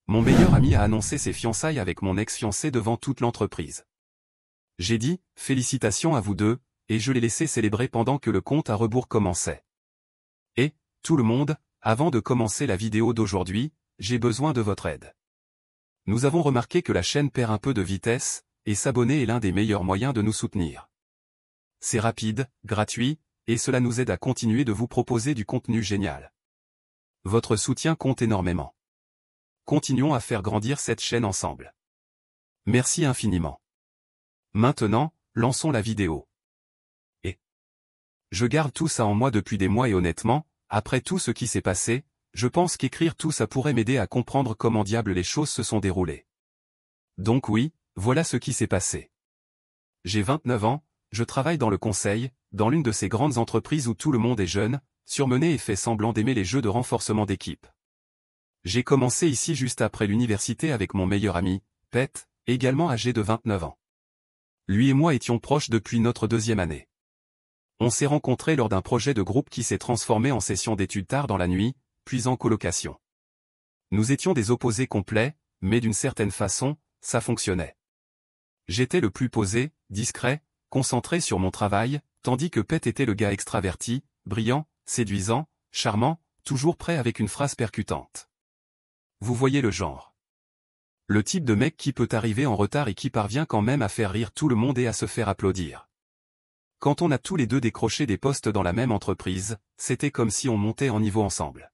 Mon meilleur ami a annoncé ses fiançailles avec mon ex-fiancé devant toute l'entreprise. J'ai dit « Félicitations à vous deux » et je l'ai laissé célébrer pendant que le compte à rebours commençait. Et, tout le monde, avant de commencer la vidéo d'aujourd'hui, j'ai besoin de votre aide. Nous avons remarqué que la chaîne perd un peu de vitesse, et s'abonner est l'un des meilleurs moyens de nous soutenir. C'est rapide, gratuit, et cela nous aide à continuer de vous proposer du contenu génial. Votre soutien compte énormément. Continuons à faire grandir cette chaîne ensemble. Merci infiniment. Maintenant, lançons la vidéo. Et je garde tout ça en moi depuis des mois et honnêtement, après tout ce qui s'est passé, je pense qu'écrire tout ça pourrait m'aider à comprendre comment diable les choses se sont déroulées. Donc oui, voilà ce qui s'est passé. J'ai 29 ans, je travaille dans le conseil, dans l'une de ces grandes entreprises où tout le monde est jeune, surmené et fait semblant d'aimer les jeux de renforcement d'équipe. J'ai commencé ici juste après l'université avec mon meilleur ami, Pet, également âgé de 29 ans. Lui et moi étions proches depuis notre deuxième année. On s'est rencontrés lors d'un projet de groupe qui s'est transformé en session d'études tard dans la nuit, puis en colocation. Nous étions des opposés complets, mais d'une certaine façon, ça fonctionnait. J'étais le plus posé, discret, concentré sur mon travail, tandis que Pet était le gars extraverti, brillant, séduisant, charmant, toujours prêt avec une phrase percutante. Vous voyez le genre. Le type de mec qui peut arriver en retard et qui parvient quand même à faire rire tout le monde et à se faire applaudir. Quand on a tous les deux décroché des postes dans la même entreprise, c'était comme si on montait en niveau ensemble.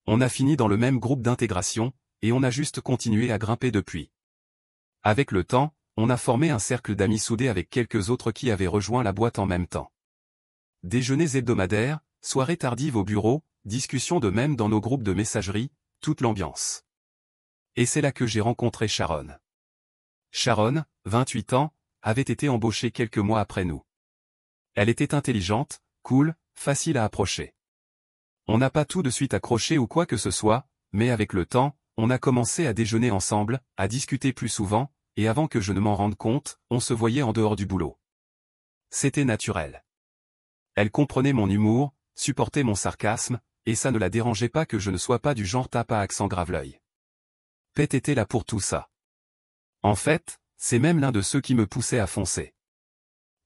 On a fini dans le même groupe d'intégration, et on a juste continué à grimper depuis. Avec le temps, on a formé un cercle d'amis soudés avec quelques autres qui avaient rejoint la boîte en même temps. Déjeuners hebdomadaires, soirées tardives au bureau, discussions de même dans nos groupes de messagerie, toute l'ambiance. Et c'est là que j'ai rencontré Sharon. Sharon, 28 ans, avait été embauchée quelques mois après nous. Elle était intelligente, cool, facile à approcher. On n'a pas tout de suite accroché ou quoi que ce soit, mais avec le temps, on a commencé à déjeuner ensemble, à discuter plus souvent, et avant que je ne m'en rende compte, on se voyait en dehors du boulot. C'était naturel. Elle comprenait mon humour, supportait mon sarcasme, et ça ne la dérangeait pas que je ne sois pas du genre tape à accent grave-l'œil. Pet était là pour tout ça. En fait, c'est même l'un de ceux qui me poussait à foncer.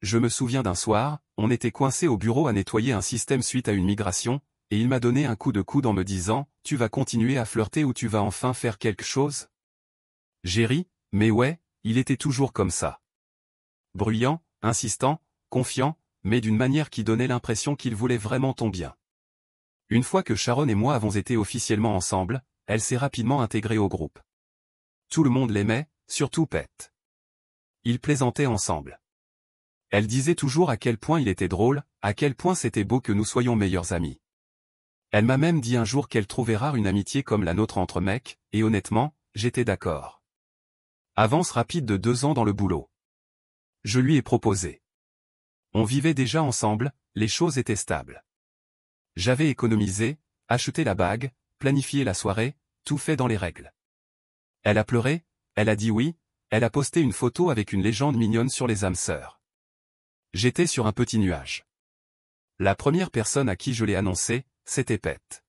Je me souviens d'un soir, on était coincé au bureau à nettoyer un système suite à une migration, et il m'a donné un coup de coude en me disant « Tu vas continuer à flirter ou tu vas enfin faire quelque chose ?» J'ai ri, mais ouais, il était toujours comme ça. Bruyant, insistant, confiant, mais d'une manière qui donnait l'impression qu'il voulait vraiment ton bien. Une fois que Sharon et moi avons été officiellement ensemble, elle s'est rapidement intégrée au groupe. Tout le monde l'aimait, surtout Pet. Ils plaisantaient ensemble. Elle disait toujours à quel point il était drôle, à quel point c'était beau que nous soyons meilleurs amis. Elle m'a même dit un jour qu'elle trouvait rare une amitié comme la nôtre entre mecs, et honnêtement, j'étais d'accord. Avance rapide de 2 ans dans le boulot. Je lui ai proposé. On vivait déjà ensemble, les choses étaient stables. J'avais économisé, acheté la bague, planifié la soirée, tout fait dans les règles. Elle a pleuré, elle a dit oui, elle a posté une photo avec une légende mignonne sur les âmes sœurs. J'étais sur un petit nuage. La première personne à qui je l'ai annoncé, c'était Pet.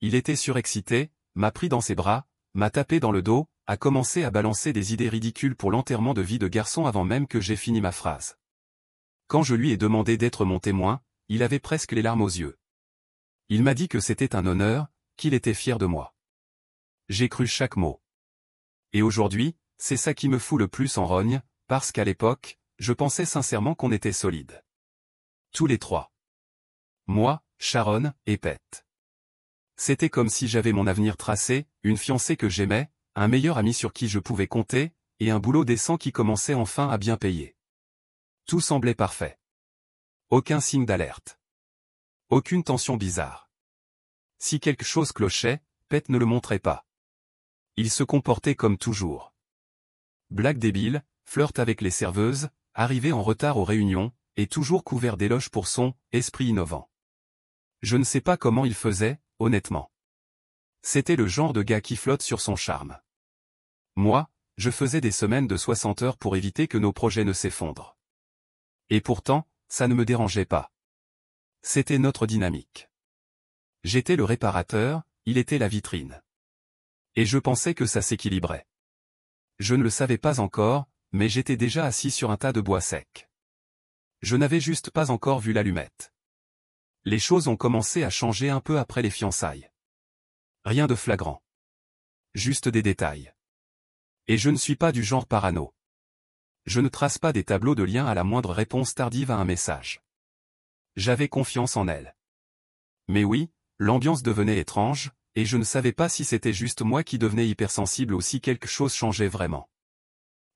Il était surexcité, m'a pris dans ses bras, m'a tapé dans le dos, a commencé à balancer des idées ridicules pour l'enterrement de vie de garçon avant même que j'aie fini ma phrase. Quand je lui ai demandé d'être mon témoin, il avait presque les larmes aux yeux. Il m'a dit que c'était un honneur, qu'il était fier de moi. J'ai cru chaque mot. Et aujourd'hui, c'est ça qui me fout le plus en rogne, parce qu'à l'époque, je pensais sincèrement qu'on était solides. Tous les trois. Moi, Sharon, et Pet. C'était comme si j'avais mon avenir tracé, une fiancée que j'aimais, un meilleur ami sur qui je pouvais compter, et un boulot décent qui commençait enfin à bien payer. Tout semblait parfait. Aucun signe d'alerte. Aucune tension bizarre. Si quelque chose clochait, Pet ne le montrait pas. Il se comportait comme toujours. Blague débile, flirt avec les serveuses, arrivé en retard aux réunions, et toujours couvert d'éloges pour son « esprit innovant ». Je ne sais pas comment il faisait, honnêtement. C'était le genre de gars qui flotte sur son charme. Moi, je faisais des semaines de 60 heures pour éviter que nos projets ne s'effondrent. Et pourtant, ça ne me dérangeait pas. C'était notre dynamique. J'étais le réparateur, il était la vitrine. Et je pensais que ça s'équilibrait. Je ne le savais pas encore, mais j'étais déjà assis sur un tas de bois sec. Je n'avais juste pas encore vu l'allumette. Les choses ont commencé à changer un peu après les fiançailles. Rien de flagrant. Juste des détails. Et je ne suis pas du genre parano. Je ne trace pas des tableaux de liens à la moindre réponse tardive à un message. J'avais confiance en elle. Mais oui, l'ambiance devenait étrange, et je ne savais pas si c'était juste moi qui devenais hypersensible ou si quelque chose changeait vraiment.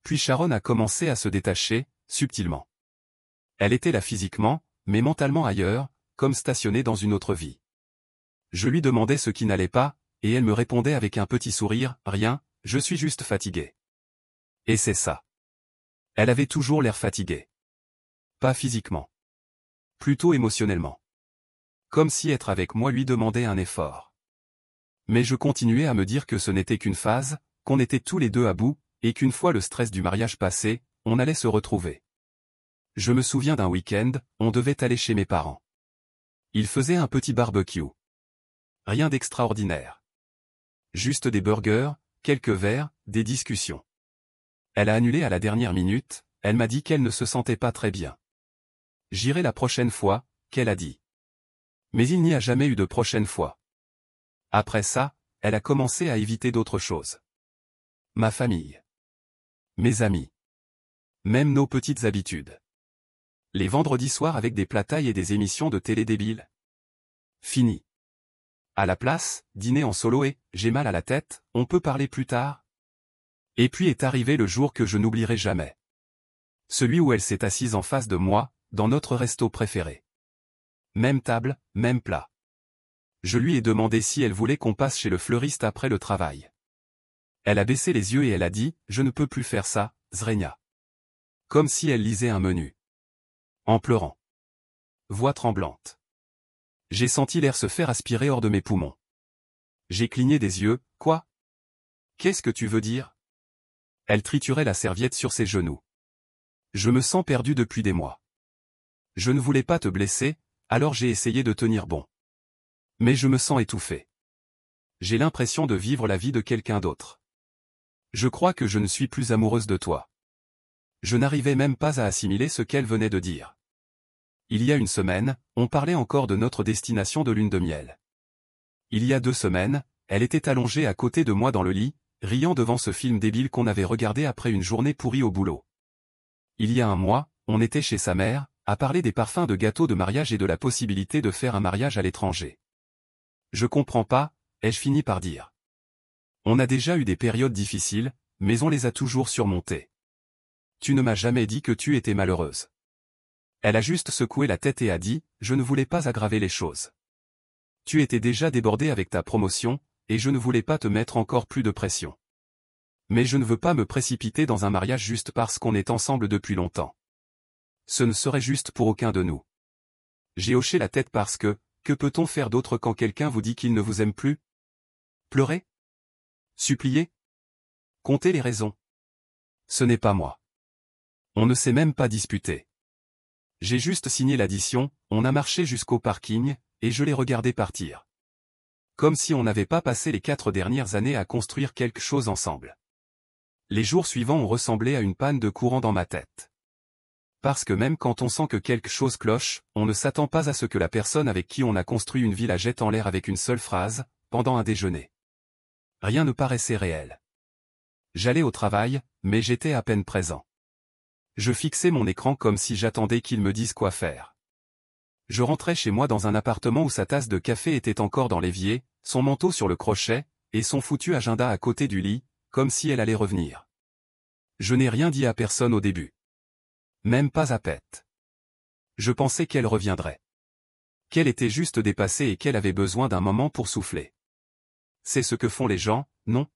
Puis Sharon a commencé à se détacher, subtilement. Elle était là physiquement, mais mentalement ailleurs, comme stationnée dans une autre vie. Je lui demandais ce qui n'allait pas, et elle me répondait avec un petit sourire, « Rien, je suis juste fatiguée. » Et c'est ça. Elle avait toujours l'air fatiguée. Pas physiquement. Plutôt émotionnellement. Comme si être avec moi lui demandait un effort. Mais je continuais à me dire que ce n'était qu'une phase, qu'on était tous les deux à bout, et qu'une fois le stress du mariage passé, on allait se retrouver. Je me souviens d'un week-end, on devait aller chez mes parents. Ils faisaient un petit barbecue. Rien d'extraordinaire. Juste des burgers, quelques verres, des discussions. Elle a annulé à la dernière minute, elle m'a dit qu'elle ne se sentait pas très bien. J'irai la prochaine fois, qu'elle a dit. Mais il n'y a jamais eu de prochaine fois. Après ça, elle a commencé à éviter d'autres choses. Ma famille. Mes amis. Même nos petites habitudes. Les vendredis soirs avec des platailles et des émissions de télé débiles. Fini. À la place, dîner en solo et, j'ai mal à la tête, on peut parler plus tard. Et puis est arrivé le jour que je n'oublierai jamais. Celui où elle s'est assise en face de moi, dans notre resto préféré. Même table, même plat. Je lui ai demandé si elle voulait qu'on passe chez le fleuriste après le travail. Elle a baissé les yeux et elle a dit, « Je ne peux plus faire ça, Zrenia. » Comme si elle lisait un menu. En pleurant. Voix tremblante. J'ai senti l'air se faire aspirer hors de mes poumons. J'ai cligné des yeux, « Quoi? Qu'est-ce que tu veux dire? » Elle triturait la serviette sur ses genoux. Je me sens perdu depuis des mois. Je ne voulais pas te blesser, alors j'ai essayé de tenir bon. Mais je me sens étouffé. J'ai l'impression de vivre la vie de quelqu'un d'autre. Je crois que je ne suis plus amoureuse de toi. Je n'arrivais même pas à assimiler ce qu'elle venait de dire. Il y a une semaine, on parlait encore de notre destination de lune de miel. Il y a 2 semaines, elle était allongée à côté de moi dans le lit, riant devant ce film débile qu'on avait regardé après une journée pourrie au boulot. Il y a un mois, on était chez sa mère, à parler des parfums de gâteaux de mariage et de la possibilité de faire un mariage à l'étranger. Je comprends pas, ai-je fini par dire. On a déjà eu des périodes difficiles, mais on les a toujours surmontées. Tu ne m'as jamais dit que tu étais malheureuse. Elle a juste secoué la tête et a dit, je ne voulais pas aggraver les choses. Tu étais déjà débordée avec ta promotion, et je ne voulais pas te mettre encore plus de pression. Mais je ne veux pas me précipiter dans un mariage juste parce qu'on est ensemble depuis longtemps. Ce ne serait juste pour aucun de nous. J'ai hoché la tête parce que peut-on faire d'autre quand quelqu'un vous dit qu'il ne vous aime plus? Pleurer? Supplier? Compter les raisons? Ce n'est pas moi. On ne s'est même pas disputé. J'ai juste signé l'addition, on a marché jusqu'au parking, et je l'ai regardé partir. Comme si on n'avait pas passé les 4 dernières années à construire quelque chose ensemble. Les jours suivants ont ressemblé à une panne de courant dans ma tête. Parce que même quand on sent que quelque chose cloche, on ne s'attend pas à ce que la personne avec qui on a construit une vie la jette en l'air avec une seule phrase, pendant un déjeuner. Rien ne paraissait réel. J'allais au travail, mais j'étais à peine présent. Je fixais mon écran comme si j'attendais qu'il me dise quoi faire. Je rentrais chez moi dans un appartement où sa tasse de café était encore dans l'évier, son manteau sur le crochet, et son foutu agenda à côté du lit, comme si elle allait revenir. Je n'ai rien dit à personne au début. Même pas à Pete. Je pensais qu'elle reviendrait. Qu'elle était juste dépassée et qu'elle avait besoin d'un moment pour souffler. C'est ce que font les gens, non?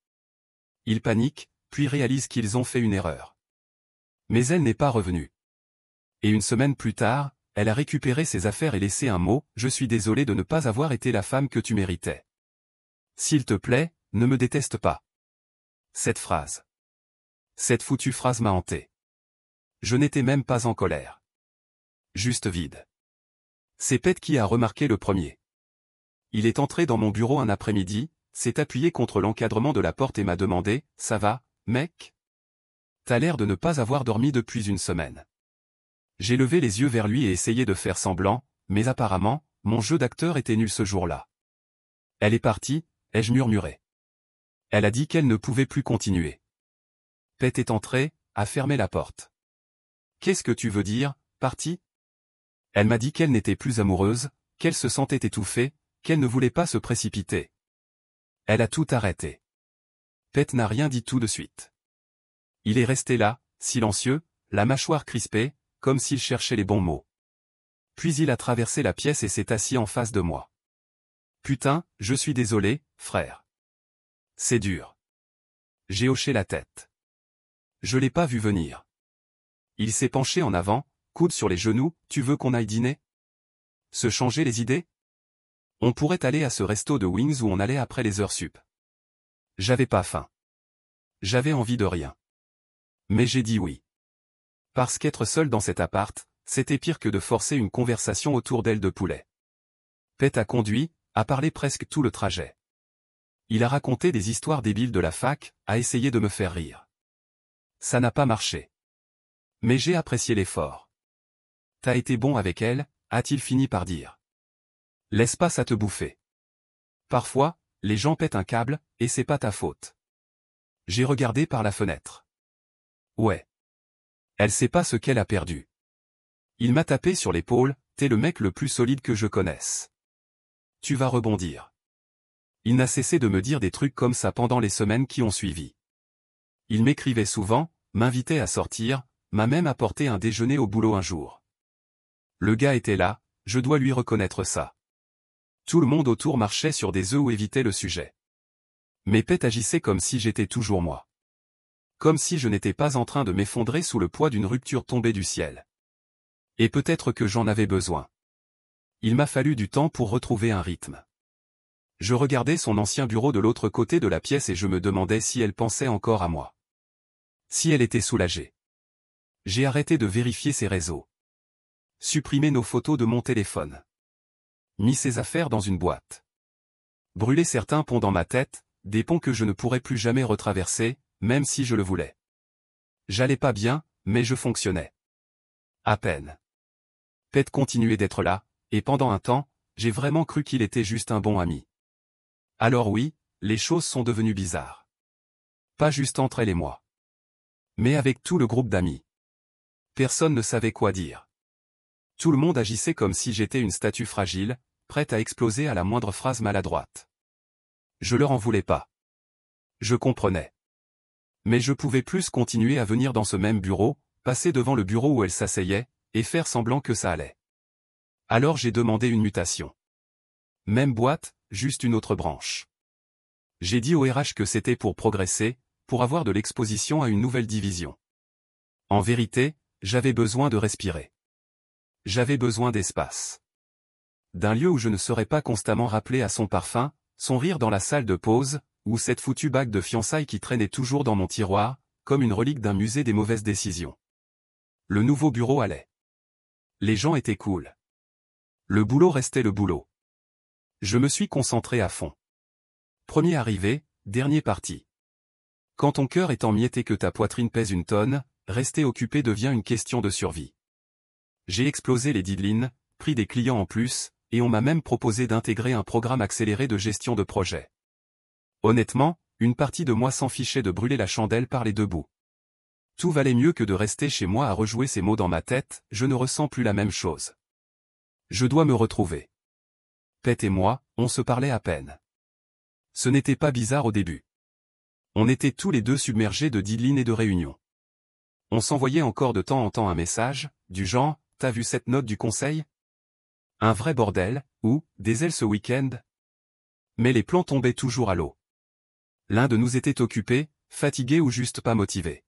Ils paniquent, puis réalisent qu'ils ont fait une erreur. Mais elle n'est pas revenue. Et une semaine plus tard, elle a récupéré ses affaires et laissé un mot, « Je suis désolé de ne pas avoir été la femme que tu méritais. S'il te plaît, ne me déteste pas. » Cette phrase. Cette foutue phrase m'a hanté. Je n'étais même pas en colère. Juste vide. C'est Pete qui a remarqué le premier. Il est entré dans mon bureau un après-midi, s'est appuyé contre l'encadrement de la porte et m'a demandé « Ça va, mec ? T'as l'air de ne pas avoir dormi depuis une semaine. » J'ai levé les yeux vers lui et essayé de faire semblant, mais apparemment, mon jeu d'acteur était nul ce jour-là. Elle est partie, ai-je murmuré. Elle a dit qu'elle ne pouvait plus continuer. Pet est entrée, a fermé la porte. Qu'est-ce que tu veux dire, partie ? Elle m'a dit qu'elle n'était plus amoureuse, qu'elle se sentait étouffée, qu'elle ne voulait pas se précipiter. Elle a tout arrêté. Pet n'a rien dit tout de suite. Il est resté là, silencieux, la mâchoire crispée, comme s'il cherchait les bons mots. Puis il a traversé la pièce et s'est assis en face de moi. Putain, je suis désolé, frère. C'est dur. J'ai hoché la tête. Je l'ai pas vu venir. Il s'est penché en avant, coude sur les genoux, tu veux qu'on aille dîner ? Se changer les idées ? On pourrait aller à ce resto de wings où on allait après les heures sup. J'avais pas faim. J'avais envie de rien. Mais j'ai dit oui. Parce qu'être seul dans cet appart, c'était pire que de forcer une conversation autour d'ailes de poulet. Pet a conduit, a parlé presque tout le trajet. Il a raconté des histoires débiles de la fac, a essayé de me faire rire. Ça n'a pas marché. Mais j'ai apprécié l'effort. T'as été bon avec elle, a-t-il fini par dire. Laisse pas ça te bouffer. Parfois, les gens pètent un câble, et c'est pas ta faute. J'ai regardé par la fenêtre. Ouais. Elle sait pas ce qu'elle a perdu. Il m'a tapé sur l'épaule, t'es le mec le plus solide que je connaisse. Tu vas rebondir. Il n'a cessé de me dire des trucs comme ça pendant les semaines qui ont suivi. Il m'écrivait souvent, m'invitait à sortir, m'a même apporté un déjeuner au boulot un jour. Le gars était là, je dois lui reconnaître ça. Tout le monde autour marchait sur des œufs ou évitait le sujet. Mais Pet agissait comme si j'étais toujours moi. Comme si je n'étais pas en train de m'effondrer sous le poids d'une rupture tombée du ciel. Et peut-être que j'en avais besoin. Il m'a fallu du temps pour retrouver un rythme. Je regardais son ancien bureau de l'autre côté de la pièce et je me demandais si elle pensait encore à moi. Si elle était soulagée. J'ai arrêté de vérifier ses réseaux. Supprimé nos photos de mon téléphone. Mis ses affaires dans une boîte. Brûlé certains ponts dans ma tête, des ponts que je ne pourrais plus jamais retraverser, même si je le voulais. J'allais pas bien, mais je fonctionnais. À peine. Pet continuait d'être là, et pendant un temps, j'ai vraiment cru qu'il était juste un bon ami. Alors oui, les choses sont devenues bizarres. Pas juste entre elle et moi. Mais avec tout le groupe d'amis. Personne ne savait quoi dire. Tout le monde agissait comme si j'étais une statue fragile, prête à exploser à la moindre phrase maladroite. Je leur en voulais pas. Je comprenais. Mais je pouvais plus continuer à venir dans ce même bureau, passer devant le bureau où elle s'asseyait, et faire semblant que ça allait. Alors j'ai demandé une mutation. Même boîte, juste une autre branche. J'ai dit au RH que c'était pour progresser, pour avoir de l'exposition à une nouvelle division. En vérité, j'avais besoin de respirer. J'avais besoin d'espace. D'un lieu où je ne serais pas constamment rappelé à son parfum, son rire dans la salle de pause, ou cette foutue bague de fiançailles qui traînait toujours dans mon tiroir, comme une relique d'un musée des mauvaises décisions. Le nouveau bureau allait. Les gens étaient cool. Le boulot restait le boulot. Je me suis concentré à fond. Premier arrivé, dernier parti. Quand ton cœur est emmietté et que ta poitrine pèse une tonne, rester occupé devient une question de survie. J'ai explosé les deadlines, pris des clients en plus, et on m'a même proposé d'intégrer un programme accéléré de gestion de projet. Honnêtement, une partie de moi s'en fichait de brûler la chandelle par les deux bouts. Tout valait mieux que de rester chez moi à rejouer ces mots dans ma tête, je ne ressens plus la même chose. Je dois me retrouver. Pet et moi, on se parlait à peine. Ce n'était pas bizarre au début. On était tous les deux submergés de deadlines et de réunions. On s'envoyait encore de temps en temps un message, du genre, t'as vu cette note du conseil ? Un vrai bordel, ou, des ailes ce week-end ? Mais les plans tombaient toujours à l'eau. L'un de nous était occupé, fatigué ou juste pas motivé.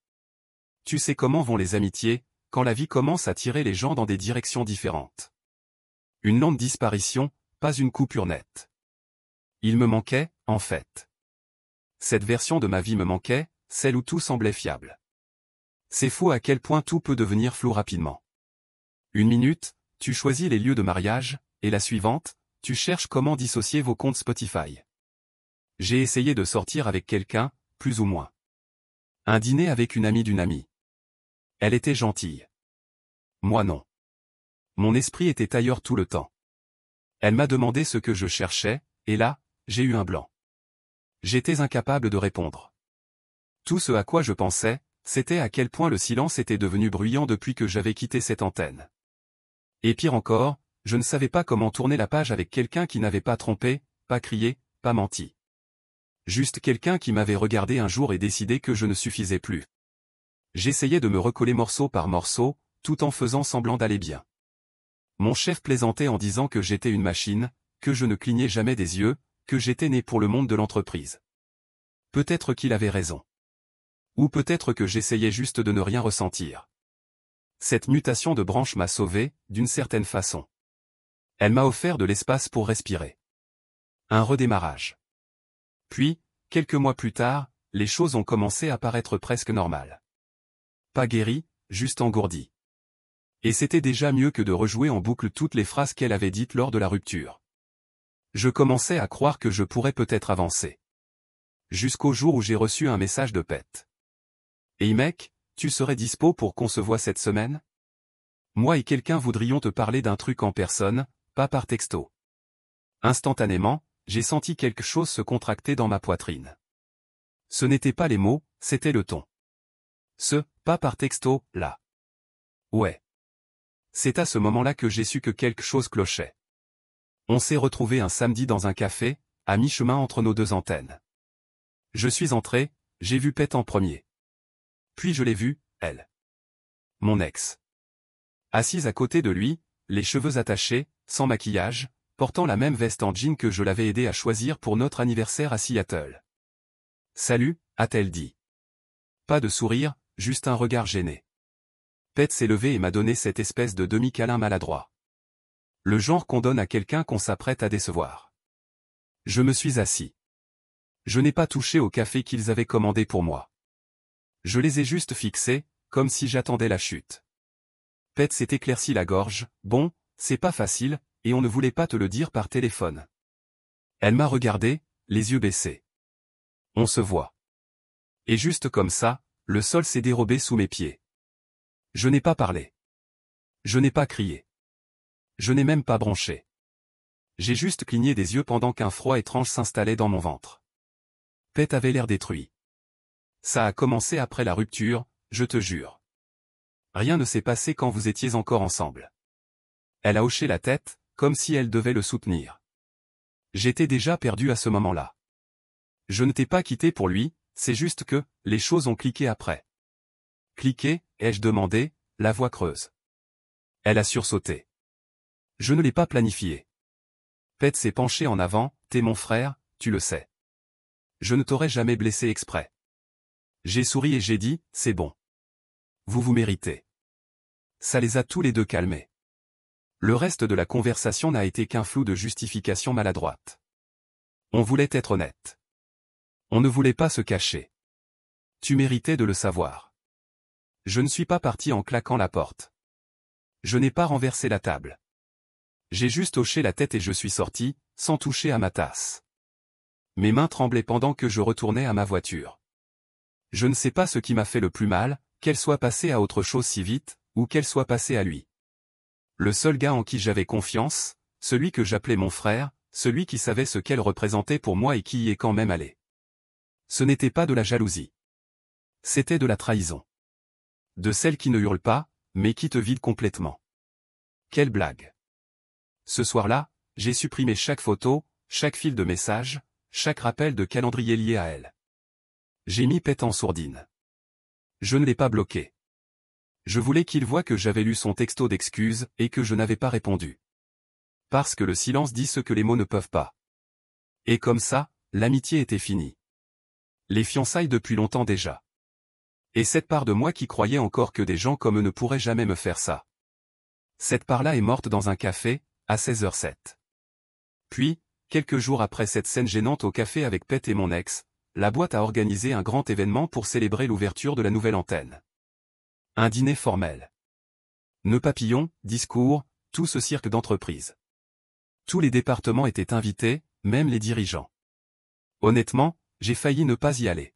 Tu sais comment vont les amitiés, quand la vie commence à tirer les gens dans des directions différentes. Une lente disparition, pas une coupure nette. Il me manquait, en fait. Cette version de ma vie me manquait, celle où tout semblait fiable. C'est fou à quel point tout peut devenir flou rapidement. Une minute, tu choisis les lieux de mariage, et la suivante, tu cherches comment dissocier vos comptes Spotify. J'ai essayé de sortir avec quelqu'un, plus ou moins. Un dîner avec une amie d'une amie. Elle était gentille. Moi non. Mon esprit était ailleurs tout le temps. Elle m'a demandé ce que je cherchais, et là, j'ai eu un blanc. J'étais incapable de répondre. Tout ce à quoi je pensais, c'était à quel point le silence était devenu bruyant depuis que j'avais quitté cette antenne. Et pire encore, je ne savais pas comment tourner la page avec quelqu'un qui n'avait pas trompé, pas crié, pas menti. Juste quelqu'un qui m'avait regardé un jour et décidé que je ne suffisais plus. J'essayais de me recoller morceau par morceau, tout en faisant semblant d'aller bien. Mon chef plaisantait en disant que j'étais une machine, que je ne clignais jamais des yeux, que j'étais né pour le monde de l'entreprise. Peut-être qu'il avait raison. Ou peut-être que j'essayais juste de ne rien ressentir. Cette mutation de branche m'a sauvé, d'une certaine façon. Elle m'a offert de l'espace pour respirer. Un redémarrage. Puis, quelques mois plus tard, les choses ont commencé à paraître presque normales. Pas guéri, juste engourdi. Et c'était déjà mieux que de rejouer en boucle toutes les phrases qu'elle avait dites lors de la rupture. Je commençais à croire que je pourrais peut-être avancer. Jusqu'au jour où j'ai reçu un message de Pet. « Hey mec, tu serais dispo pour qu'on se voit cette semaine? Moi et quelqu'un voudrions te parler d'un truc en personne, pas par texto. » Instantanément, j'ai senti quelque chose se contracter dans ma poitrine. Ce n'étaient pas les mots, c'était le ton. Pas par texto, là. Ouais. C'est à ce moment-là que j'ai su que quelque chose clochait. On s'est retrouvés un samedi dans un café, à mi-chemin entre nos deux antennes. Je suis entré, j'ai vu Pet en premier. Puis je l'ai vue, elle. Mon ex. Assise à côté de lui, les cheveux attachés, sans maquillage, portant la même veste en jean que je l'avais aidé à choisir pour notre anniversaire à Seattle. « Salut », a-t-elle dit. Pas de sourire, juste un regard gêné. Pet s'est levé et m'a donné cette espèce de demi-câlin maladroit. Le genre qu'on donne à quelqu'un qu'on s'apprête à décevoir. Je me suis assis. Je n'ai pas touché au café qu'ils avaient commandé pour moi. Je les ai juste fixés, comme si j'attendais la chute. Pet s'est éclairci la gorge, « Bon, c'est pas facile, et on ne voulait pas te le dire par téléphone. » Elle m'a regardé, les yeux baissés. On se voit. Et juste comme ça, le sol s'est dérobé sous mes pieds. Je n'ai pas parlé. Je n'ai pas crié. Je n'ai même pas bronché. J'ai juste cligné des yeux pendant qu'un froid étrange s'installait dans mon ventre. Pet avait l'air détruit. Ça a commencé après la rupture, je te jure. Rien ne s'est passé quand vous étiez encore ensemble. Elle a hoché la tête, comme si elle devait le soutenir. J'étais déjà perdu à ce moment-là. Je ne t'ai pas quitté pour lui, c'est juste que, les choses ont cliqué après. Cliqué, ai-je demandé, la voix creuse. Elle a sursauté. Je ne l'ai pas planifié. Pet s'est penché en avant, t'es mon frère, tu le sais. Je ne t'aurais jamais blessé exprès. J'ai souri et j'ai dit, c'est bon. Vous vous méritez. Ça les a tous les deux calmés. Le reste de la conversation n'a été qu'un flou de justification maladroite. On voulait être honnête. On ne voulait pas se cacher. Tu méritais de le savoir. Je ne suis pas parti en claquant la porte. Je n'ai pas renversé la table. J'ai juste hoché la tête et je suis sorti, sans toucher à ma tasse. Mes mains tremblaient pendant que je retournais à ma voiture. Je ne sais pas ce qui m'a fait le plus mal, qu'elle soit passée à autre chose si vite, ou qu'elle soit passée à lui. Le seul gars en qui j'avais confiance, celui que j'appelais mon frère, celui qui savait ce qu'elle représentait pour moi et qui y est quand même allé. Ce n'était pas de la jalousie. C'était de la trahison. De celle qui ne hurle pas, mais qui te vide complètement. Quelle blague. Ce soir-là, j'ai supprimé chaque photo, chaque fil de message, chaque rappel de calendrier lié à elle. J'ai mis Pet en sourdine. Je ne l'ai pas bloqué. Je voulais qu'il voie que j'avais lu son texto d'excuses et que je n'avais pas répondu. Parce que le silence dit ce que les mots ne peuvent pas. Et comme ça, l'amitié était finie. Les fiançailles depuis longtemps déjà. Et cette part de moi qui croyait encore que des gens comme eux ne pourraient jamais me faire ça. Cette part-là est morte dans un café, à 16h07. Puis, quelques jours après cette scène gênante au café avec Pet et mon ex, la boîte a organisé un grand événement pour célébrer l'ouverture de la nouvelle antenne. Un dîner formel. Nœud papillon, discours, tout ce cirque d'entreprise. Tous les départements étaient invités, même les dirigeants. Honnêtement, j'ai failli ne pas y aller.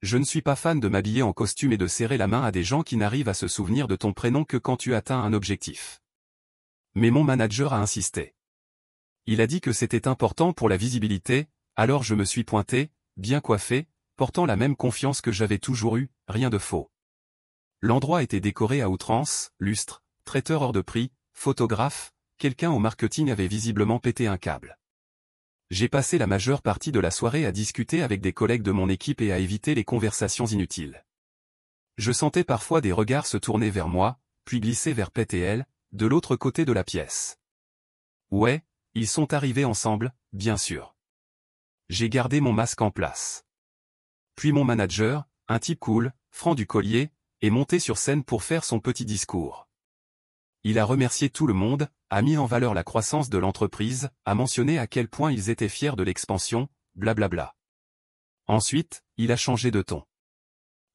Je ne suis pas fan de m'habiller en costume et de serrer la main à des gens qui n'arrivent à se souvenir de ton prénom que quand tu atteins un objectif. Mais mon manager a insisté. Il a dit que c'était important pour la visibilité, alors je me suis pointé, bien coiffé, portant la même confiance que j'avais toujours eue, rien de faux. L'endroit était décoré à outrance, lustre, traiteur hors de prix, photographe, quelqu'un au marketing avait visiblement pété un câble. J'ai passé la majeure partie de la soirée à discuter avec des collègues de mon équipe et à éviter les conversations inutiles. Je sentais parfois des regards se tourner vers moi, puis glisser vers Pet et elle, de l'autre côté de la pièce. Ouais, ils sont arrivés ensemble, bien sûr. J'ai gardé mon masque en place. Puis mon manager, un type cool, franc du collier, est monté sur scène pour faire son petit discours. Il a remercié tout le monde, a mis en valeur la croissance de l'entreprise, a mentionné à quel point ils étaient fiers de l'expansion, blablabla. Ensuite, il a changé de ton.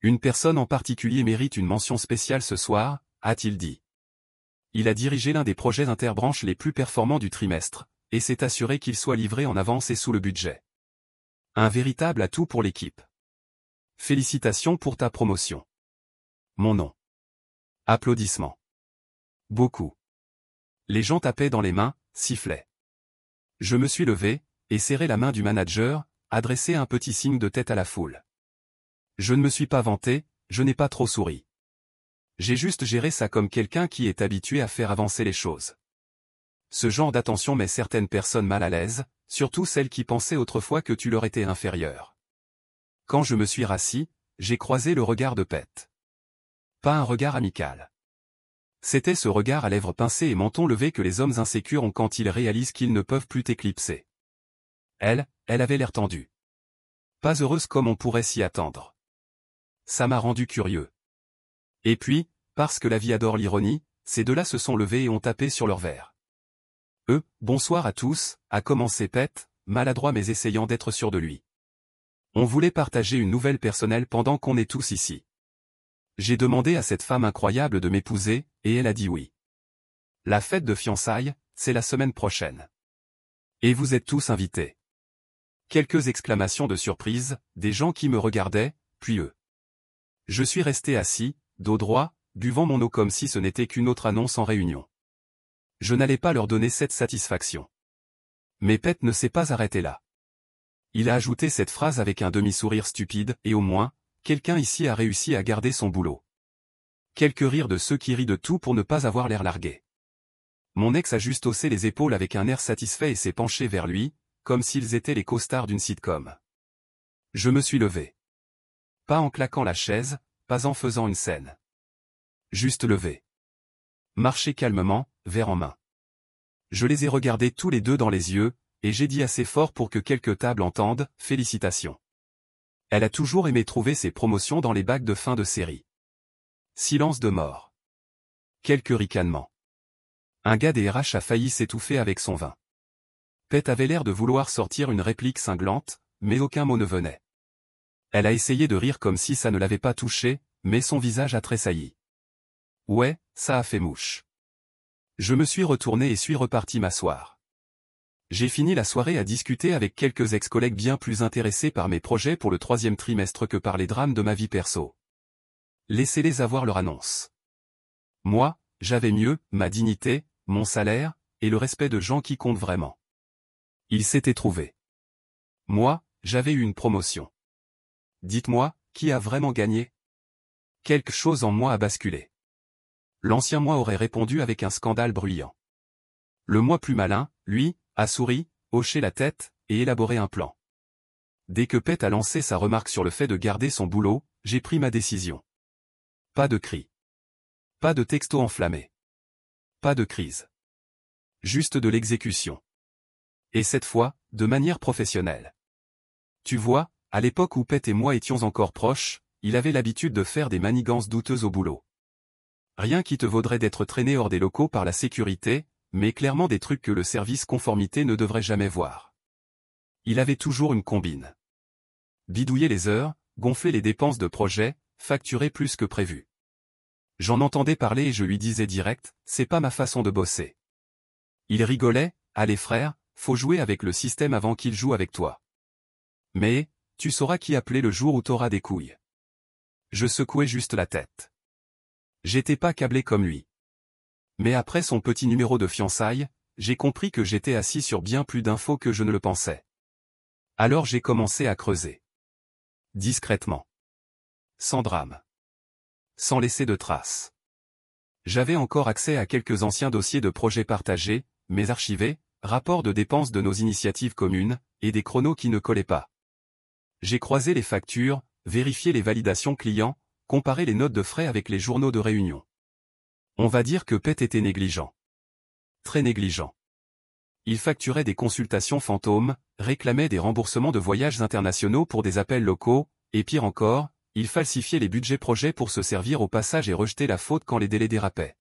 Une personne en particulier mérite une mention spéciale ce soir, a-t-il dit. Il a dirigé l'un des projets interbranches les plus performants du trimestre, et s'est assuré qu'il soit livré en avance et sous le budget. Un véritable atout pour l'équipe. Félicitations pour ta promotion. Mon nom. Applaudissements. Beaucoup. Les gens tapaient dans les mains, sifflaient. Je me suis levé, et serré la main du manager, adressé un petit signe de tête à la foule. Je ne me suis pas vanté, je n'ai pas trop souri. J'ai juste géré ça comme quelqu'un qui est habitué à faire avancer les choses. Ce genre d'attention met certaines personnes mal à l'aise, surtout celles qui pensaient autrefois que tu leur étais inférieur. Quand je me suis rassis, j'ai croisé le regard de Pet. Pas un regard amical. C'était ce regard à lèvres pincées et menton levé que les hommes insécures ont quand ils réalisent qu'ils ne peuvent plus t'éclipser. Elle avait l'air tendue. Pas heureuse comme on pourrait s'y attendre. Ça m'a rendu curieux. Et puis, parce que la vie adore l'ironie, ces deux-là se sont levés et ont tapé sur leur verre. Bonsoir à tous, a commencé Pet, maladroit mais essayant d'être sûr de lui. On voulait partager une nouvelle personnelle pendant qu'on est tous ici. J'ai demandé à cette femme incroyable de m'épouser, et elle a dit oui. La fête de fiançailles, c'est la semaine prochaine. Et vous êtes tous invités. Quelques exclamations de surprise, des gens qui me regardaient, puis eux. Je suis resté assis, dos droit, buvant mon eau comme si ce n'était qu'une autre annonce en réunion. Je n'allais pas leur donner cette satisfaction. Mais Pet ne s'est pas arrêté là. Il a ajouté cette phrase avec un demi-sourire stupide, et au moins, quelqu'un ici a réussi à garder son boulot. Quelques rires de ceux qui rient de tout pour ne pas avoir l'air largué. Mon ex a juste haussé les épaules avec un air satisfait et s'est penché vers lui, comme s'ils étaient les co-stars d'une sitcom. Je me suis levé. Pas en claquant la chaise, pas en faisant une scène. Juste levé. Marché calmement, verre en main. Je les ai regardés tous les deux dans les yeux, et j'ai dit assez fort pour que quelques tables entendent, félicitations. Elle a toujours aimé trouver ses promotions dans les bacs de fin de série. Silence de mort. Quelques ricanements. Un gars des RH a failli s'étouffer avec son vin. Pet avait l'air de vouloir sortir une réplique cinglante, mais aucun mot ne venait. Elle a essayé de rire comme si ça ne l'avait pas touché, mais son visage a tressailli. Ouais, ça a fait mouche. Je me suis retourné et suis reparti m'asseoir. J'ai fini la soirée à discuter avec quelques ex-collègues bien plus intéressés par mes projets pour le 3e trimestre que par les drames de ma vie perso. Laissez-les avoir leur annonce. Moi, j'avais mieux, ma dignité, mon salaire, et le respect de gens qui comptent vraiment. Ils s'étaient trouvés. Moi, j'avais eu une promotion. Dites-moi, qui a vraiment gagné? Quelque chose en moi a basculé. L'ancien moi aurait répondu avec un scandale bruyant. Le moi plus malin, lui, a souri, hoché la tête, et élaboré un plan. Dès que Pet a lancé sa remarque sur le fait de garder son boulot, j'ai pris ma décision. Pas de cris. Pas de texto enflammé. Pas de crise. Juste de l'exécution. Et cette fois, de manière professionnelle. Tu vois, à l'époque où Pet et moi étions encore proches, il avait l'habitude de faire des manigances douteuses au boulot. Rien qui te vaudrait d'être traîné hors des locaux par la sécurité, mais clairement des trucs que le service conformité ne devrait jamais voir. Il avait toujours une combine. Bidouiller les heures, gonfler les dépenses de projet, facturer plus que prévu. J'en entendais parler et je lui disais direct, c'est pas ma façon de bosser. Il rigolait, allez frère, faut jouer avec le système avant qu'il joue avec toi. Mais, tu sauras qui appeler le jour où t'auras des couilles. Je secouais juste la tête. J'étais pas câblé comme lui. Mais après son petit numéro de fiançailles, j'ai compris que j'étais assis sur bien plus d'infos que je ne le pensais. Alors j'ai commencé à creuser. Discrètement. Sans drame. Sans laisser de traces. J'avais encore accès à quelques anciens dossiers de projets partagés, mais archivés, rapports de dépenses de nos initiatives communes, et des chronos qui ne collaient pas. J'ai croisé les factures, vérifié les validations clients, comparé les notes de frais avec les journaux de réunion. On va dire que Pet était négligent. Très négligent. Il facturait des consultations fantômes, réclamait des remboursements de voyages internationaux pour des appels locaux, et pire encore, il falsifiait les budgets projets pour se servir au passage et rejeter la faute quand les délais dérapaient.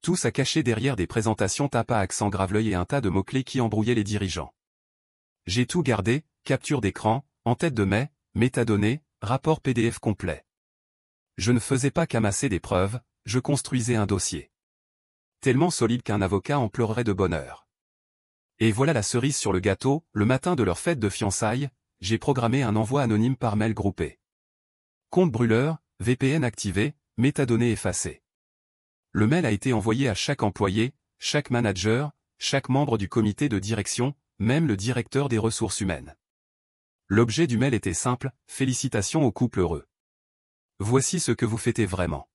Tout ça caché derrière des présentations tape à accent grave-l'œil et un tas de mots-clés qui embrouillaient les dirigeants. J'ai tout gardé, capture d'écran, en tête de mai, métadonnées, rapport PDF complet. Je ne faisais pas qu'amasser des preuves, je construisais un dossier. Tellement solide qu'un avocat en pleurerait de bonheur. Et voilà la cerise sur le gâteau, le matin de leur fête de fiançailles, j'ai programmé un envoi anonyme par mail groupé. Compte brûleur, VPN activé, métadonnées effacées. Le mail a été envoyé à chaque employé, chaque manager, chaque membre du comité de direction, même le directeur des ressources humaines. L'objet du mail était simple, félicitations au couple heureux. Voici ce que vous fêtez vraiment.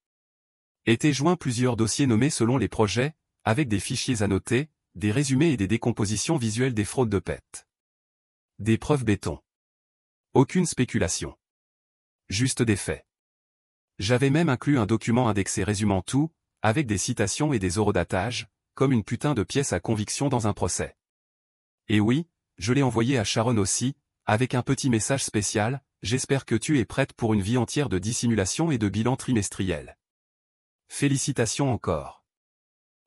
Étaient joints plusieurs dossiers nommés selon les projets, avec des fichiers annotés, des résumés et des décompositions visuelles des fraudes de Pet. Des preuves béton. Aucune spéculation. Juste des faits. J'avais même inclus un document indexé résumant tout, avec des citations et des eurodatages, comme une putain de pièce à conviction dans un procès. Et oui, je l'ai envoyé à Sharon aussi, avec un petit message spécial, j'espère que tu es prête pour une vie entière de dissimulation et de bilan trimestriel. Félicitations encore.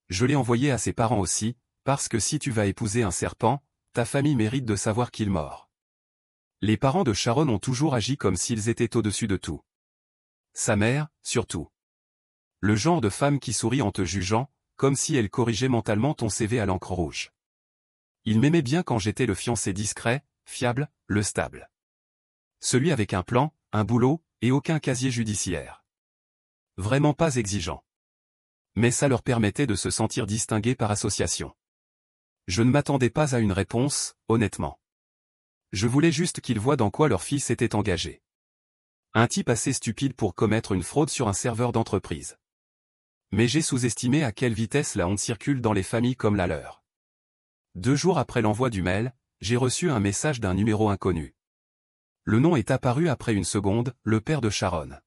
Je l'ai envoyé à ses parents aussi, parce que si tu vas épouser un serpent, ta famille mérite de savoir qu'il mord. Les parents de Sharon ont toujours agi comme s'ils étaient au-dessus de tout. Sa mère, surtout. Le genre de femme qui sourit en te jugeant, comme si elle corrigeait mentalement ton CV à l'encre rouge. Il m'aimait bien quand j'étais le fiancé discret, fiable, le stable. Celui avec un plan, un boulot, et aucun casier judiciaire. Vraiment pas exigeant. Mais ça leur permettait de se sentir distingués par association. Je ne m'attendais pas à une réponse, honnêtement. Je voulais juste qu'ils voient dans quoi leur fils était engagé. Un type assez stupide pour commettre une fraude sur un serveur d'entreprise. Mais j'ai sous-estimé à quelle vitesse la honte circule dans les familles comme la leur. 2 jours après l'envoi du mail, j'ai reçu un message d'un numéro inconnu. Le nom est apparu après une seconde, le père de Sharon.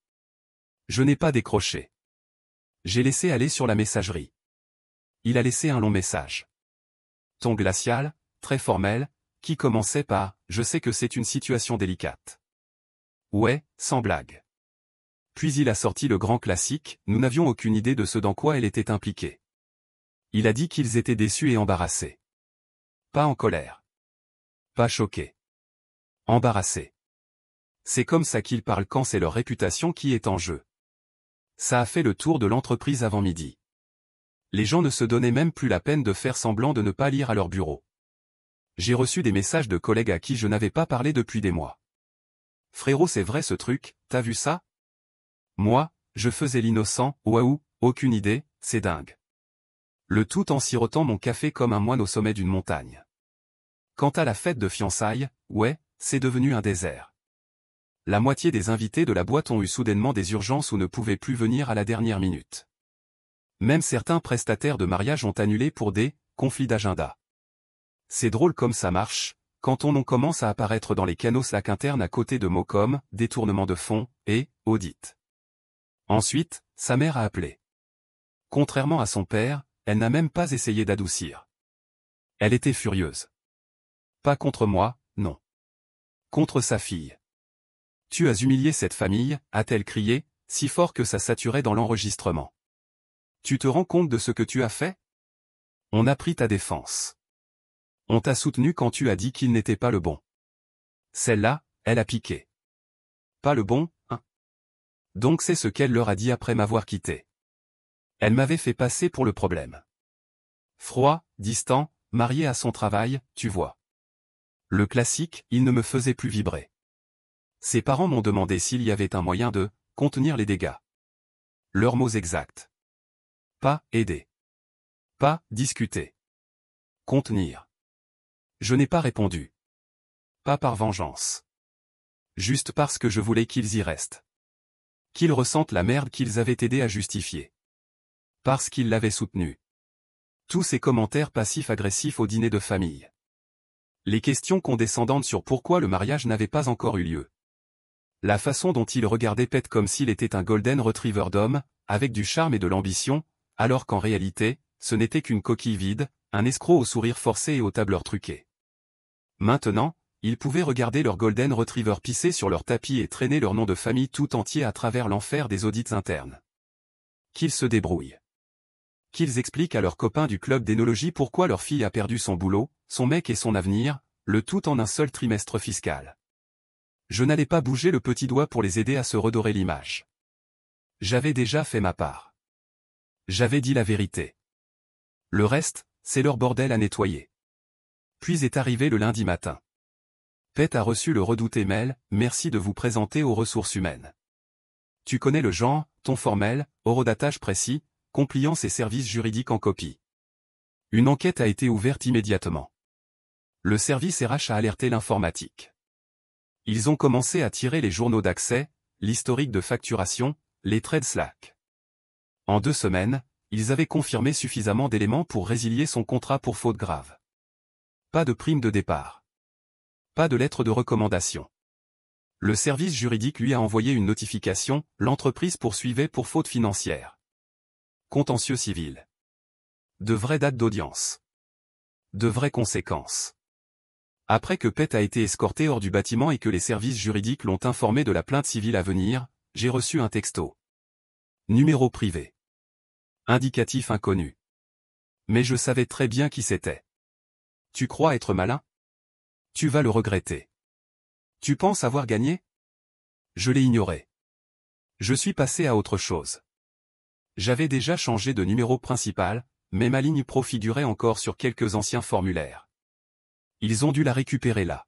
Je n'ai pas décroché. J'ai laissé aller sur la messagerie. Il a laissé un long message. Ton glacial, très formel, qui commençait par « Je sais que c'est une situation délicate ». Ouais, sans blague. Puis il a sorti le grand classique, nous n'avions aucune idée de ce dans quoi elle était impliquée. Il a dit qu'ils étaient déçus et embarrassés. Pas en colère. Pas choqués. Embarrassés. C'est comme ça qu'ils parlent quand c'est leur réputation qui est en jeu. Ça a fait le tour de l'entreprise avant midi. Les gens ne se donnaient même plus la peine de faire semblant de ne pas lire à leur bureau. J'ai reçu des messages de collègues à qui je n'avais pas parlé depuis des mois. Frérot, c'est vrai ce truc, t'as vu ça? Moi, je faisais l'innocent, waouh, aucune idée, c'est dingue. Le tout en sirotant mon café comme un moine au sommet d'une montagne. Quant à la fête de fiançailles, ouais, c'est devenu un désert. La moitié des invités de la boîte ont eu soudainement des urgences ou ne pouvaient plus venir à la dernière minute. Même certains prestataires de mariage ont annulé pour des conflits d'agenda. C'est drôle comme ça marche, quand on commence à apparaître dans les canaux Slack internes à côté de mots comme détournement de fonds et audit. Ensuite, sa mère a appelé. Contrairement à son père, elle n'a même pas essayé d'adoucir. Elle était furieuse. Pas contre moi, non. Contre sa fille. Tu as humilié cette famille, a-t-elle crié, si fort que ça saturait dans l'enregistrement. Tu te rends compte de ce que tu as fait? On a pris ta défense. On t'a soutenu quand tu as dit qu'il n'était pas le bon. Celle-là, elle a piqué. Pas le bon, hein? Donc c'est ce qu'elle leur a dit après m'avoir quitté. Elle m'avait fait passer pour le problème. Froid, distant, marié à son travail, tu vois. Le classique, il ne me faisait plus vibrer. Ses parents m'ont demandé s'il y avait un moyen de contenir les dégâts. Leurs mots exacts. Pas aider. Pas discuter. Contenir. Je n'ai pas répondu. Pas par vengeance. Juste parce que je voulais qu'ils y restent. Qu'ils ressentent la merde qu'ils avaient aidé à justifier. Parce qu'ils l'avaient soutenu. Tous ces commentaires passifs-agressifs au dîner de famille. Les questions condescendantes sur pourquoi le mariage n'avait pas encore eu lieu. La façon dont il regardait Pete comme s'il était un golden retriever d'homme, avec du charme et de l'ambition, alors qu'en réalité, ce n'était qu'une coquille vide, un escroc au sourire forcé et aux tableurs truquées. Maintenant, ils pouvaient regarder leur golden retriever pisser sur leur tapis et traîner leur nom de famille tout entier à travers l'enfer des audits internes. Qu'ils se débrouillent. Qu'ils expliquent à leurs copains du club d'énologie pourquoi leur fille a perdu son boulot, son mec et son avenir, le tout en un seul trimestre fiscal. Je n'allais pas bouger le petit doigt pour les aider à se redorer l'image. J'avais déjà fait ma part. J'avais dit la vérité. Le reste, c'est leur bordel à nettoyer. Puis est arrivé le lundi matin. Pete a reçu le redouté mail, merci de vous présenter aux ressources humaines. Tu connais le genre, ton formel, horodatage précis, compliance et services juridiques en copie. Une enquête a été ouverte immédiatement. Le service RH a alerté l'informatique. Ils ont commencé à tirer les journaux d'accès, l'historique de facturation, les threads Slack. En 2 semaines, ils avaient confirmé suffisamment d'éléments pour résilier son contrat pour faute grave. Pas de prime de départ. Pas de lettre de recommandation. Le service juridique lui a envoyé une notification, l'entreprise poursuivait pour faute financière. Contentieux civil. De vraies dates d'audience. De vraies conséquences. Après que Pete a été escorté hors du bâtiment et que les services juridiques l'ont informé de la plainte civile à venir, j'ai reçu un texto. Numéro privé. Indicatif inconnu. Mais je savais très bien qui c'était. Tu crois être malin? Tu vas le regretter. Tu penses avoir gagné? Je l'ai ignoré. Je suis passé à autre chose. J'avais déjà changé de numéro principal, mais ma ligne pro figurait encore sur quelques anciens formulaires. Ils ont dû la récupérer là.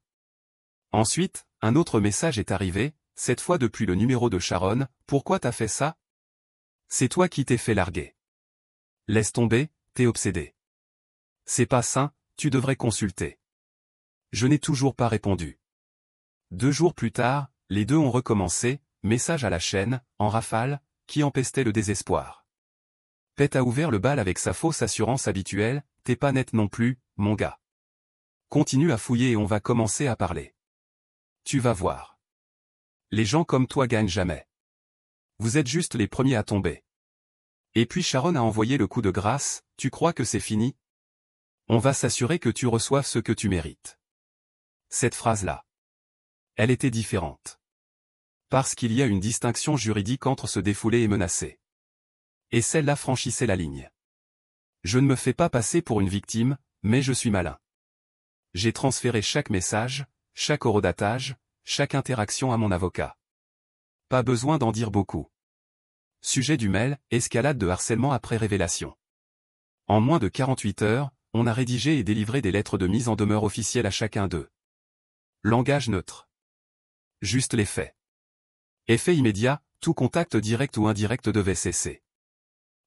Ensuite, un autre message est arrivé, cette fois depuis le numéro de Sharon, pourquoi t'as fait ça? C'est toi qui t'es fait larguer. Laisse tomber, t'es obsédé. C'est pas sain, tu devrais consulter. Je n'ai toujours pas répondu. 2 jours plus tard, les deux ont recommencé, message à la chaîne, en rafale, qui empestait le désespoir. Pete a ouvert le bal avec sa fausse assurance habituelle, t'es pas net non plus, mon gars. Continue à fouiller et on va commencer à parler. Tu vas voir. Les gens comme toi gagnent jamais. Vous êtes juste les premiers à tomber. Et puis Sharon a envoyé le coup de grâce, tu crois que c'est fini? On va s'assurer que tu reçoives ce que tu mérites. Cette phrase-là. Elle était différente. Parce qu'il y a une distinction juridique entre se défouler et menacer. Et celle-là franchissait la ligne. Je ne me fais pas passer pour une victime, mais je suis malin. J'ai transféré chaque message, chaque horodatage, chaque interaction à mon avocat. Pas besoin d'en dire beaucoup. Sujet du mail, escalade de harcèlement après révélation. En moins de 48 heures, on a rédigé et délivré des lettres de mise en demeure officielle à chacun d'eux. Langage neutre. Juste les faits. Effet immédiat, tout contact direct ou indirect devait cesser.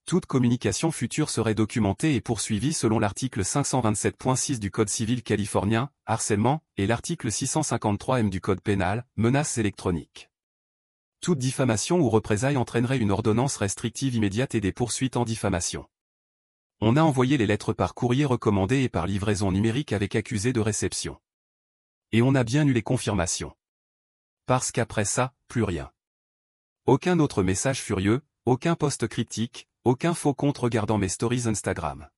Toute communication future serait documentée et poursuivie selon l'article 527.6 du Code civil californien, harcèlement, et l'article 653M du Code pénal, menaces électroniques. Toute diffamation ou représailles entraînerait une ordonnance restrictive immédiate et des poursuites en diffamation. On a envoyé les lettres par courrier recommandé et par livraison numérique avec accusé de réception. Et on a bien eu les confirmations. Parce qu'après ça, plus rien. Aucun autre message furieux, aucun post cryptique, aucun faux compte regardant mes stories Instagram.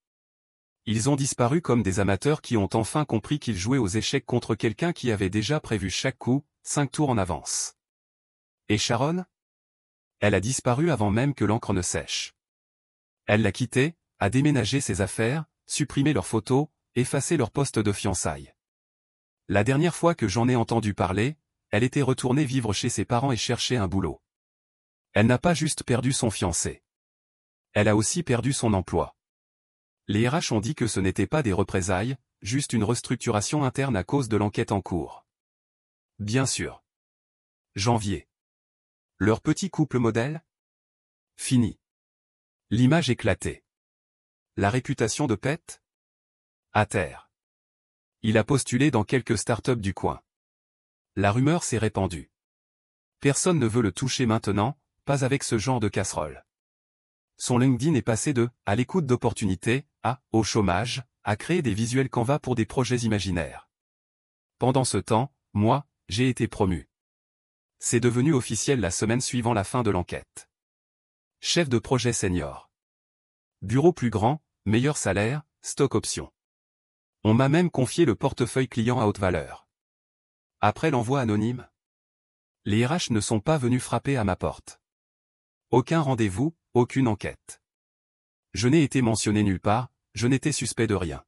Ils ont disparu comme des amateurs qui ont enfin compris qu'ils jouaient aux échecs contre quelqu'un qui avait déjà prévu chaque coup, 5 tours en avance. Et Sharon? Elle a disparu avant même que l'encre ne sèche. Elle l'a quitté, a déménagé ses affaires, supprimé leurs photos, effacé leur poste de fiançailles. La dernière fois que j'en ai entendu parler, elle était retournée vivre chez ses parents et chercher un boulot. Elle n'a pas juste perdu son fiancé. Elle a aussi perdu son emploi. Les RH ont dit que ce n'était pas des représailles, juste une restructuration interne à cause de l'enquête en cours. Bien sûr. Janvier. Leur petit couple modèle? Fini. L'image éclatée. La réputation de Pete? À terre. Il a postulé dans quelques startups du coin. La rumeur s'est répandue. Personne ne veut le toucher maintenant, pas avec ce genre de casserole. Son LinkedIn est passé de « à l'écoute d'opportunités » à « au chômage », à créer des visuels Canva pour des projets imaginaires. Pendant ce temps, moi, j'ai été promu. C'est devenu officiel la semaine suivant la fin de l'enquête. Chef de projet senior. Bureau plus grand, meilleur salaire, stock option. On m'a même confié le portefeuille client à haute valeur. Après l'envoi anonyme, les RH ne sont pas venus frapper à ma porte. Aucun rendez-vous, aucune enquête. Je n'ai été mentionné nulle part, je n'étais suspect de rien.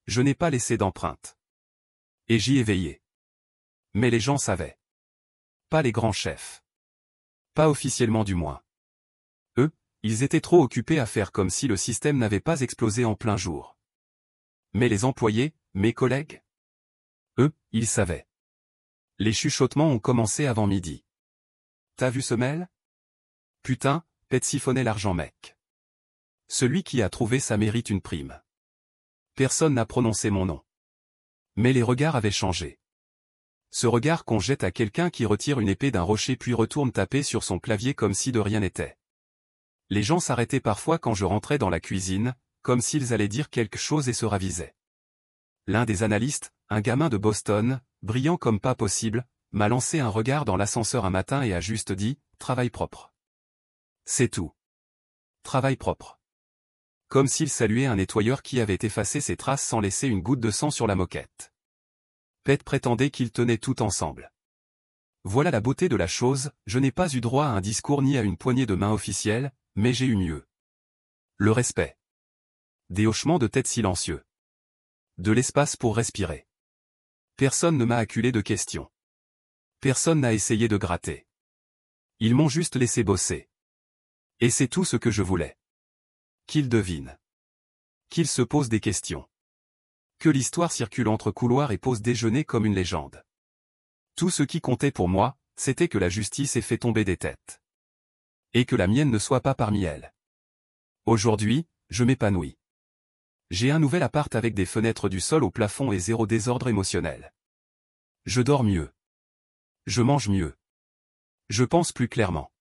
Je n'ai pas laissé d'empreinte. Et j'y ai veillé. Mais les gens savaient. Pas les grands chefs. Pas officiellement du moins. Eux, ils étaient trop occupés à faire comme si le système n'avait pas explosé en plein jour. Mais les employés, mes collègues? Eux, ils savaient. Les chuchotements ont commencé avant midi. T'as vu ce mail? Putain, Pete siphonnait l'argent mec. Celui qui a trouvé ça mérite une prime. Personne n'a prononcé mon nom. Mais les regards avaient changé. Ce regard qu'on jette à quelqu'un qui retire une épée d'un rocher puis retourne taper sur son clavier comme si de rien n'était. Les gens s'arrêtaient parfois quand je rentrais dans la cuisine, comme s'ils allaient dire quelque chose et se ravisaient. L'un des analystes, un gamin de Boston, brillant comme pas possible, m'a lancé un regard dans l'ascenseur un matin et a juste dit « Travail propre ». C'est tout. Travail propre. Comme s'il saluait un nettoyeur qui avait effacé ses traces sans laisser une goutte de sang sur la moquette. Pete prétendait qu'ils tenaient tout ensemble. Voilà la beauté de la chose, je n'ai pas eu droit à un discours ni à une poignée de main officielle, mais j'ai eu mieux. Le respect. Des hochements de tête silencieux. De l'espace pour respirer. Personne ne m'a acculé de questions. Personne n'a essayé de gratter. Ils m'ont juste laissé bosser. Et c'est tout ce que je voulais. Qu'ils devinent. Qu'ils se posent des questions. Que l'histoire circule entre couloirs et pause déjeuner comme une légende. Tout ce qui comptait pour moi, c'était que la justice ait fait tomber des têtes. Et que la mienne ne soit pas parmi elles. Aujourd'hui, je m'épanouis. J'ai un nouvel appart avec des fenêtres du sol au plafond et zéro désordre émotionnel. Je dors mieux. Je mange mieux. Je pense plus clairement.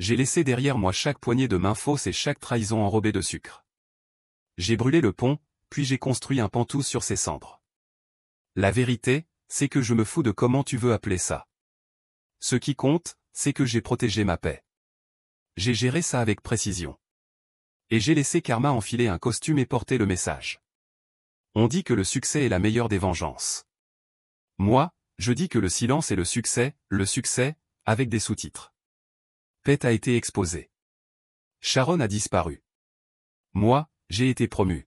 J'ai laissé derrière moi chaque poignée de main fausse et chaque trahison enrobée de sucre. J'ai brûlé le pont, puis j'ai construit un pantoux sur ses cendres. La vérité, c'est que je me fous de comment tu veux appeler ça. Ce qui compte, c'est que j'ai protégé ma paix. J'ai géré ça avec précision. Et j'ai laissé Karma enfiler un costume et porter le message. On dit que le succès est la meilleure des vengeances. Moi, je dis que le silence est le succès, avec des sous-titres. Pete a été exposé. Sharon a disparu. Moi, j'ai été promu.